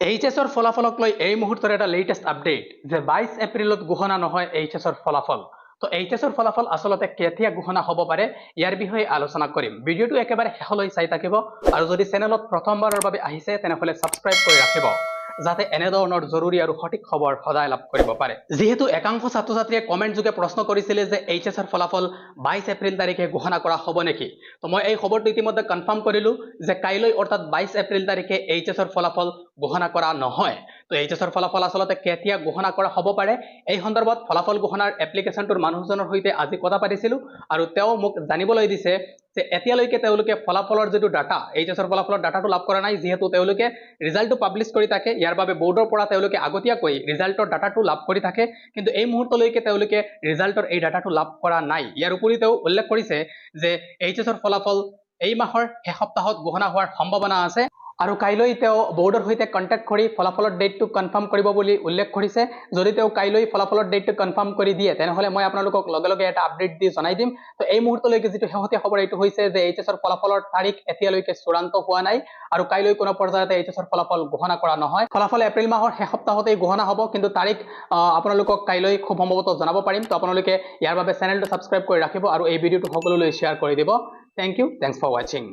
এইচএছৰ ফলাফলক লৈ এই মুহূৰ্তৰ এটা লেটেষ্ট আপডেট যে 22 এপ্ৰিলত ঘোষণা নহয় এইচএছৰ ফলাফল। তো এইচএছৰ ফলাফল আসলতে কেতিয়া ঘোষণা হ'ব পাৰে ইয়াৰ বিষয়ে আলোচনা কৰিম। ভিডিঅ'টো একেবাৰে শেষলৈ চাই থাকিব আৰু যদি চেনেলত প্ৰথমবাৰৰ বাবে আহিছে তেনেহ'লে সাবস্ক্ৰাইব কৰি ৰাখিব যাতে এনেধৰণৰ জৰুৰী আৰু সঠিক খবৰ সদায় লাভ কৰিব পাৰে। যেহেতু একাংশ ছাত্ৰ-ছাত্ৰীয়ে কমেন্ট যোগে প্ৰশ্ন কৰিছিলে যে এইচএছৰ ফলাফল 22 এপ্ৰিল তাৰিখে ঘোষণা কৰা হ'ব নেকি, তো মই এই খবৰটো ইতিমধ্যে কনফাৰ্ম কৰিলো যে কাইলৈ অৰ্থাৎ 22 এপ্ৰিল তাৰিখে এইচএছৰ ফলাফল ঘোষণা কৰা নহয়। তো এইচএছৰ ফলাফল আসলতে কেতিয়া ঘোষণা কৰা হ'ব পাৰে এই সন্দৰ্ভত ফলাফল ঘোষণাৰ এপ্লিকেশ্যনটোৰ মানুহজনৰ সৈতে আজি কথা পাতিছিলো আৰু তেওঁ মোক জানিবলৈ দিছে যে এতিয়ালৈকে তেওঁলোকে ফলাফলৰ যেটো ডাটা এইচএছৰ ফলাফলৰ ডাটাটো লাভ কৰা নাই, যেহেতু তেওঁলোকে ৰিজাল্টটো পাব্লিছ কৰি থাকে ইয়াৰ বাবে বোৰ্ডৰ পৰা তেওঁলোকে আগতীয়াকৈ ৰিজাল্টৰ ডাটাটো লাভ কৰি থাকে, কিন্তু এই মুহূৰ্তলৈকে তেওঁলোকে ৰিজাল্টৰ এই ডাটাটো লাভ কৰা নাই। ইয়াৰ উপৰি তেওঁ উল্লেখ কৰিছে যে এইচএছৰ ফলাফল এই মাহৰ শেষ সপ্তাহত ঘোষণা হোৱাৰ সম্ভাৱনা আছে আৰু কাইলৈ তেওঁ বোৰ্ডৰ সৈতে কন্টেক্ট কৰি ফলাফলৰ ডেটটো কনফাৰ্ম কৰিব বুলি উল্লেখ কৰিছে। যদি তেওঁ কাইলৈ ফলাফলৰ ডেটটো কনফাৰ্ম কৰি দিয়ে তেনেহ'লে মই আপোনালোকক লগে লগে এটা আপডেট দি জনাই দিম। তো এই মুহূৰ্তলৈকে যেটো শেহতীয়া খবৰ এইটো হৈছে যে এইচএছৰ ফলাফলৰ তাৰিখ এতিয়ালৈকে চূড়ান্ত হোৱা নাই আৰু কাইলৈ কোনো পৰ্যায়তে এইচএছৰ ফলাফল ঘোষণা কৰা নহয়। ফলাফল এপ্ৰিল মাহৰ শেষ সপ্তাহতেই ঘোষণা হ'ব, কিন্তু তাৰিখ আপোনালোকক কাইলৈ খুব সম্ভৱতঃ জনাব পাৰিম। তো আপোনালোকে ইয়াৰ বাবে চেনেলটো সাবস্ক্ৰাইব কৰি ৰাখিব আৰু এই ভিডিঅ'টো সকলোলৈ শ্বেয়াৰ কৰি দিব। Thank you, thanks for watching.